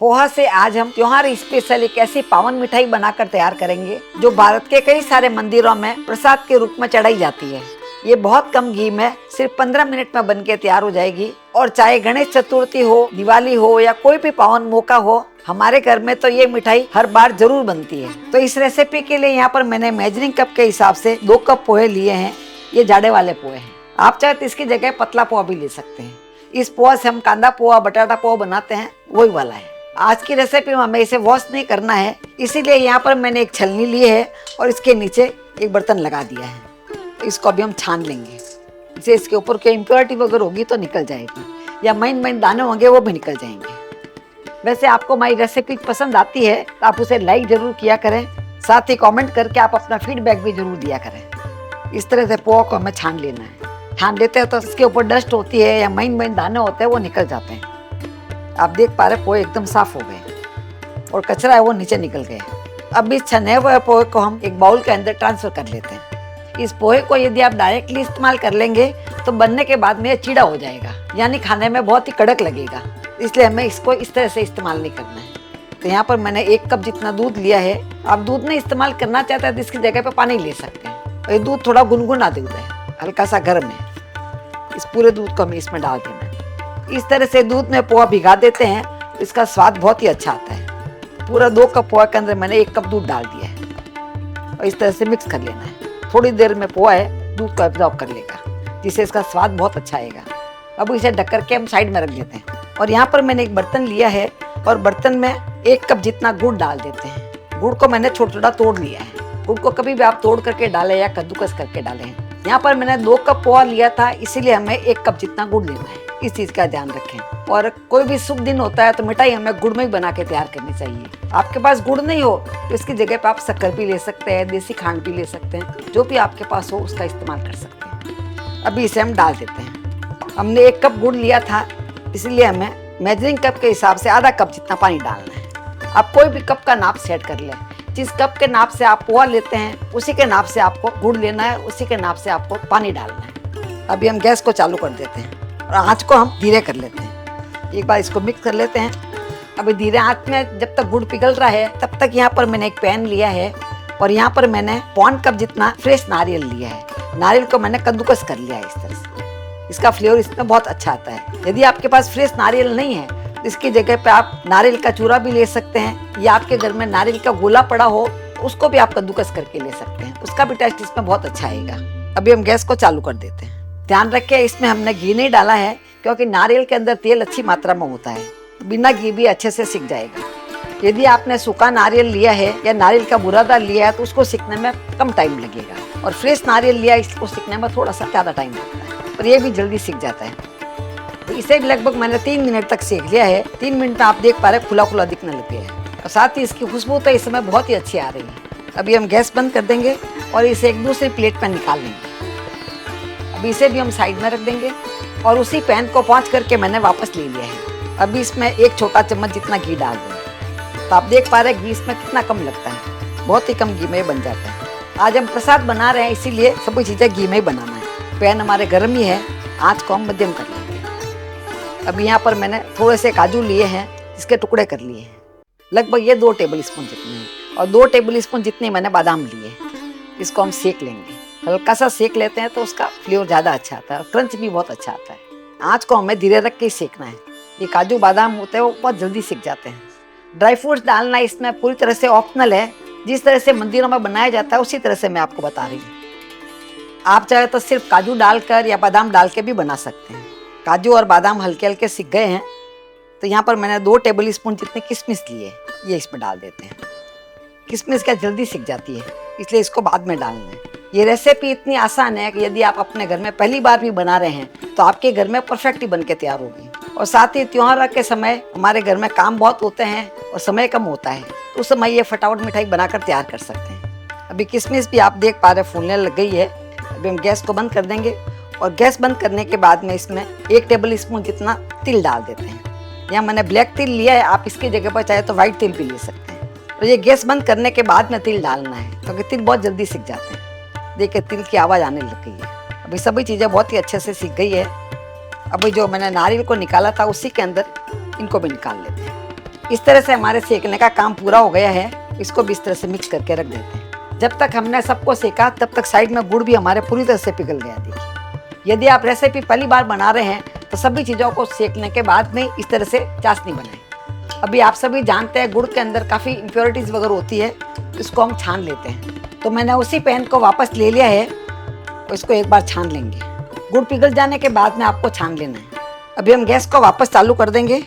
पोहा से आज हम त्योहार स्पेशल एक ऐसी पावन मिठाई बनाकर तैयार करेंगे जो भारत के कई सारे मंदिरों में प्रसाद के रूप में चढ़ाई जाती है। ये बहुत कम घी में सिर्फ 15 मिनट में बनके तैयार हो जाएगी और चाहे गणेश चतुर्थी हो, दिवाली हो या कोई भी पावन मौका हो, हमारे घर में तो ये मिठाई हर बार जरूर बनती है। तो इस रेसिपी के लिए यहाँ पर मैंने मेजरिंग कप के हिसाब से 2 कप पोहे लिए हैं। ये जाड़े वाले पोहे हैं। आप चाहे तो इसकी जगह पतला पोहा भी ले सकते हैं। इस पोहा से हम कांदा पोहा, बटाटा पोहा बनाते हैं, वही वाला है। आज की रेसिपी में हमें इसे वॉश नहीं करना है, इसीलिए यहाँ पर मैंने एक छलनी ली है और इसके नीचे एक बर्तन लगा दिया है। तो इसको अभी हम छान लेंगे। इसे इसके ऊपर कोई इम्प्योरिटी वगैरह होगी तो निकल जाएगी, या महीन महीन दाने होंगे वो भी निकल जाएंगे। वैसे आपको हमारी रेसिपी पसंद आती है तो आप उसे लाइक जरूर किया करें, साथ ही कमेंट करके आप अपना फीडबैक भी जरूर दिया करें। इस तरह से पोहा को हमें छान लेना है। छान लेते हैं तो इसके ऊपर डस्ट होती है या महीन महीन दाने होते हैं वो निकल जाते हैं। आप देख पा रहे पोहे एकदम साफ हो गए और कचरा है वो नीचे निकल गया। अब इस छने हुए पोहे को हम एक बाउल के अंदर ट्रांसफर कर लेते हैं। इस पोहे को यदि आप डायरेक्टली इस्तेमाल कर लेंगे तो बनने के बाद में ये चीड़ा हो जाएगा, यानी खाने में बहुत ही कड़क लगेगा। इसलिए हमें इसको इस तरह से इस्तेमाल नहीं करना है। तो यहाँ पर मैंने 1 कप जितना दूध लिया है। आप दूध नहीं इस्तेमाल करना चाहते हैं तो इसकी जगह पे पानी ले सकते हैं। और ये दूध थोड़ा गुनगुना दूध है, हल्का सा गर्म है। इस पूरे दूध को हमें इसमें डाल देना है। इस तरह से दूध में पोहा भिगा देते हैं तो इसका स्वाद बहुत ही अच्छा आता है। पूरा 2 कप पोहा के अंदर मैंने 1 कप दूध डाल दिया है और इस तरह से मिक्स कर लेना है। थोड़ी देर में पोहा है दूध को एब्जॉर्ब कर लेगा, जिससे इसका स्वाद बहुत अच्छा आएगा। अब इसे ढक करके हम साइड में रख देते हैं। और यहाँ पर मैंने एक बर्तन लिया है और बर्तन में 1 कप जितना गुड़ डाल देते हैं। गुड़ को मैंने छोटा छोटा तोड़ लिया है। गुड़ को कभी भी आप तोड़ करके डालें या कद्दूकस करके डालें। यहाँ पर मैंने 2 कप पोहा लिया था, इसीलिए हमें 1 कप जितना गुड़ लेना है। इस चीज का ध्यान रखें। और कोई भी शुभ दिन होता है तो मिठाई हमें गुड़ में ही बना के तैयार करनी चाहिए। आपके पास गुड़ नहीं हो तो इसकी जगह पे आप शक्कर भी ले सकते हैं, देसी खांड भी ले सकते हैं, जो भी आपके पास हो उसका इस्तेमाल कर सकते हैं। अभी इसे हम डाल देते हैं। हमने 1 कप गुड़ लिया था, इसलिए हमें मेजरिंग कप के हिसाब से आधा कप जितना पानी डालना है। आप कोई भी कप का नाप सेट कर लें। जिस कप के नाप से आप पोहा लेते हैं उसी के नाप से आपको गुड़ लेना है, उसी के नाप से आपको पानी डालना है। अभी हम गैस को चालू कर देते हैं और आँच को हम धीरे कर लेते हैं। एक बार इसको मिक्स कर लेते हैं। अभी धीरे आँच में जब तक गुड़ पिघल रहा है तब तक यहाँ पर मैंने एक पैन लिया है और यहाँ पर मैंने 1 कप जितना फ्रेश नारियल लिया है। नारियल को मैंने कद्दूकस कर लिया है इस तरह से। इसका फ्लेवर इसमें बहुत अच्छा आता है। यदि आपके पास फ्रेश नारियल नहीं है तो इसकी जगह पे आप नारियल का चूरा भी ले सकते हैं, या आपके घर में नारियल का गोला पड़ा हो तो उसको भी आप कद्दूकस करके ले सकते हैं। उसका भी टेस्ट इसमें बहुत अच्छा आएगा। अभी हम गैस को चालू कर देते हैं। ध्यान रखें इसमें हमने घी नहीं डाला है, क्योंकि नारियल के अंदर तेल अच्छी मात्रा में होता है। बिना घी भी अच्छे से सिक जाएगा। यदि आपने सूखा नारियल लिया है या नारियल का बुरादा लिया है तो उसको सिकने में कम टाइम लगेगा, और फ्रेश नारियल लिया इसको सिकने में थोड़ा सा ज़्यादा टाइम लगता है, और ये भी जल्दी सिक जाता है। तो इसे लगभग मैंने 3 मिनट तक सेक लिया है। 3 मिनट में आप देख पा रहे खुला खुला दिखने लग गया है, और साथ ही इसकी खुशबू तो इस समय बहुत ही अच्छी आ रही है। अभी हम गैस बंद कर देंगे और इसे एक दूसरी प्लेट पर निकाल लेंगे। अभी इसे भी हम साइड में रख देंगे और उसी पैन को पहुँच करके मैंने वापस ले लिया है। अभी इसमें 1 छोटा चम्मच जितना घी डाल देंगे। तो आप देख पा रहे हैं घी इसमें कितना कम लगता है, बहुत ही कम घी में बन जाता है। आज हम प्रसाद बना रहे हैं, इसीलिए सभी चीज़ें घी में ही बनाना है। पैन हमारे गर्म ही है, आँच को हम मध्यम कर लेंगे। अभी यहाँ पर मैंने थोड़े से काजू लिए हैं, इसके टुकड़े कर लिए हैं। लगभग ये 2 टेबल स्पून जितने हैं, और 2 टेबल स्पून जितने मैंने बादाम लिए हैं। इसको हम सेक लेंगे। हल्का सा सेक लेते हैं तो उसका फ्लेवर ज़्यादा अच्छा आता है और क्रंच भी बहुत अच्छा आता है। आँच को हमें धीरे रख के ही सेकना है। ये काजू बादाम होते हैं वो बहुत जल्दी सिक जाते हैं। ड्राई फ्रूट्स डालना इसमें पूरी तरह से ऑप्शनल है। जिस तरह से मंदिरों में बनाया जाता है उसी तरह से मैं आपको बता रही हूँ। आप चाहे तो सिर्फ काजू डालकर या बादाम डाल के भी बना सकते हैं। काजू और बादाम हल्के हल्के सिक गए हैं, तो यहाँ पर मैंने 2 टेबल स्पून जितने किशमिश लिए, ये इसमें डाल देते हैं। किशमिश क्या जल्दी सिक जाती है, इसलिए इसको बाद में डालना है। ये रेसिपी इतनी आसान है कि यदि आप अपने घर में पहली बार भी बना रहे हैं तो आपके घर में परफेक्ट ही बन के तैयार होगी। और साथ ही त्योहार के समय हमारे घर में काम बहुत होते हैं और समय कम होता है, तो उस समय ये फटाफट मिठाई बनाकर तैयार कर सकते हैं। अभी किशमिश भी आप देख पा रहे फूलने लग गई है। अभी हम गैस को बंद कर देंगे और गैस बंद करने के बाद में इसमें 1 टेबल स्पून जितना तिल डाल देते हैं। यहाँ मैंने ब्लैक तिल लिया है, आप इसकी जगह पर चाहे तो व्हाइट तिल भी ले सकते हैं। और ये गैस बंद करने के बाद में तिल डालना है, क्योंकि तिल बहुत जल्दी सिक जाते हैं। देखिए तिल की आवाज़ आने लग गई है। अभी सभी चीज़ें बहुत ही अच्छे से सिक गई है। अभी जो मैंने नारियल को निकाला था उसी के अंदर इनको भी निकाल लेते हैं। इस तरह से हमारे सेकने का काम पूरा हो गया है। इसको भी इस तरह से मिक्स करके रख देते हैं। जब तक हमने सबको सेका तब तक साइड में गुड़ भी हमारे पूरी तरह से पिघल गया। देखिए, यदि आप रेसिपी पहली बार बना रहे हैं तो सभी चीज़ों को सेकने के बाद में इस तरह से चाशनी बनाएं। अभी आप सभी जानते हैं गुड़ के अंदर काफ़ी इम्प्योरिटीज़ वगैरह होती है, इसको हम छान लेते हैं। तो मैंने उसी पैन को वापस ले लिया है, तो इसको एक बार छान लेंगे। गुड़ पिघल जाने के बाद में आपको छान लेना है। अभी हम गैस को वापस चालू कर देंगे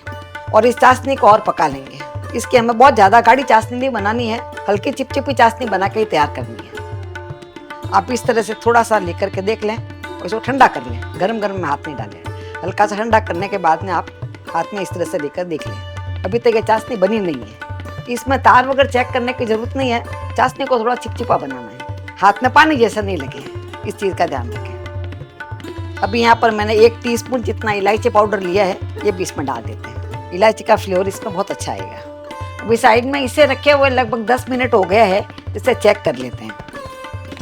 और इस चाशनी को और पका लेंगे। इसकी हमें बहुत ज़्यादा गाढ़ी चाशनी नहीं बनानी है, हल्की चिपचिपी चाशनी बना के ही तैयार करनी है। आप इस तरह से थोड़ा सा लेकर के देख लें और इसको ठंडा कर लें। गरम गरम में हाथ नहीं डालें। हल्का सा ठंडा करने के बाद में आप हाथ में इस तरह से लेकर देख लें। अभी तक ये चाशनी बनी नहीं है। इसमें तार वगैरह चेक करने की ज़रूरत नहीं है। चाशनी को थोड़ा चिपचिपा बनाना है, हाथ में पानी जैसा नहीं लगे, इस चीज़ का ध्यान रखें। अभी यहाँ पर मैंने 1 टीस्पून जितना इलायची पाउडर लिया है, ये भी इसमें डाल देते हैं। इलायची का फ्लेवर इसमें बहुत अच्छा आएगा। अभी साइड में इसे रखे हुए लगभग 10 मिनट हो गया है, इसे चेक कर लेते हैं।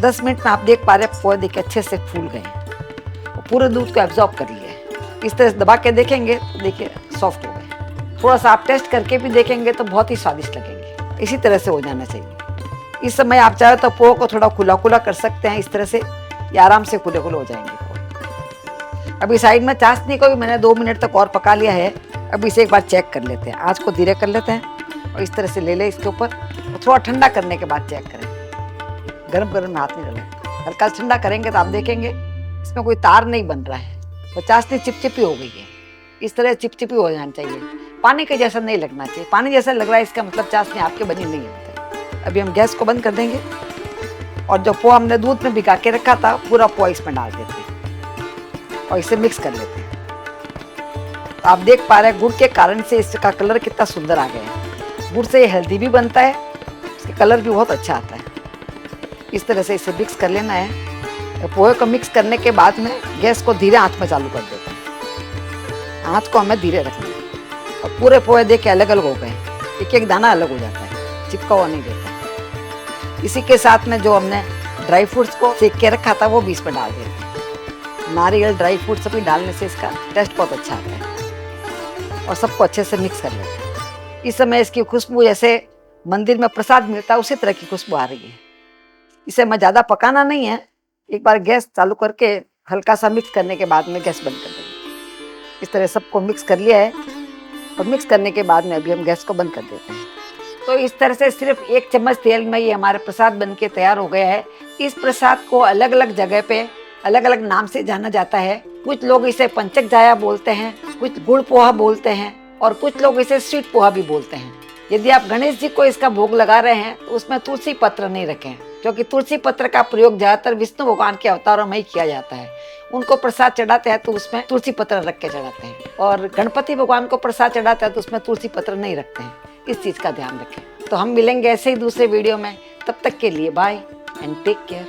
10 मिनट में आप देख पा रहे हैं पोहे देखिए अच्छे से फूल गए हैं, पूरे दूध को एब्जॉर्ब कर लिया है। इस तरह से दबा के देखेंगे तो देखिए सॉफ्ट हो गए। थोड़ा सा आप टेस्ट करके भी देखेंगे तो बहुत ही स्वादिष्ट लगेंगे। इसी तरह से हो जाना चाहिए। इस समय आप चाहे तो पोहे को थोड़ा खुला खुला कर सकते हैं इस तरह से, या आराम से खुले खुले हो जाएंगे पोहे। अभी साइड में चाशनी को भी मैंने 2 मिनट तक और पका लिया है। अभी इसे एक बार चेक कर लेते हैं। आँच को धीरे कर लेते हैं और इस तरह से ले लें इसके ऊपर, और थोड़ा ठंडा करने के बाद चेक करें। गरम गरम में हाथ नहीं डालें, हल्का ठंडा करेंगे तो आप देखेंगे इसमें कोई तार नहीं बन रहा है, तो चाशनी चिपचिपी हो गई है। इस तरह चिपचिपी हो जानी चाहिए, पानी के जैसा नहीं लगना चाहिए। पानी जैसा लग रहा है इसका मतलब चाशनी आपके बनी नहीं है। अभी हम गैस को बंद कर देंगे और जो पोहा हमने दूध में भिगा के रखा था पूरा पोहा इसमें डाल देते हैं और इसे मिक्स कर लेते हैं। तो आप देख पा रहे हैं गुड़ के कारण से इसका कलर कितना सुंदर आ गया है। गुड़ से ये हेल्दी भी बनता है, इसका कलर भी बहुत अच्छा आता है। इस तरह से इसे मिक्स कर लेना है। पोहे को मिक्स करने के बाद में गैस को धीरे आंच में चालू कर देते हैं। आंच को हमें धीरे रखना है और पूरे पोहे देख के अलग अलग हो गए, एक एक दाना अलग हो जाता है, चिपका हुआ नहीं देता। इसी के साथ में जो हमने ड्राई फ्रूट्स को सेक के रखा था वो भी इसमें डाल देते हैं। नारियल, ड्राई फ्रूट्स सभी डालने से इसका टेस्ट बहुत अच्छा आता है। और सबको अच्छे से मिक्स कर लेते हैं। इस समय इसकी खुशबू जैसे मंदिर में प्रसाद मिलता है उसी तरह की खुशबू आ रही है। इसे मैं ज़्यादा पकाना नहीं है, एक बार गैस चालू करके हल्का सा मिक्स करने के बाद में गैस बंद कर देंगे। इस तरह सबको मिक्स कर लिया है और मिक्स करने के बाद में अभी हम गैस को बंद कर देते हैं। तो इस तरह से सिर्फ 1 चम्मच तेल में ये हमारे प्रसाद बन के तैयार हो गया है। इस प्रसाद को अलग अलग जगह पे अलग अलग नाम से जाना जाता है। कुछ लोग इसे पंचक जाया बोलते हैं, कुछ गुड़ पोहा बोलते हैं और कुछ लोग इसे स्वीट पोहा भी बोलते हैं। यदि आप गणेश जी को इसका भोग लगा रहे हैं तो उसमें तुलसी पत्र नहीं रखें, क्योंकि तुलसी पत्र का प्रयोग ज्यादातर विष्णु भगवान के अवतारों में ही किया जाता है। उनको प्रसाद चढ़ाते हैं तो उसमें तुलसी पत्र रख के चढ़ाते हैं, और गणपति भगवान को प्रसाद चढ़ाते हैं तो उसमें तुलसी पत्र नहीं रखते हैं। इस चीज का ध्यान रखें। तो हम मिलेंगे ऐसे ही दूसरे वीडियो में, तब तक के लिए बाय एंड टेक केयर।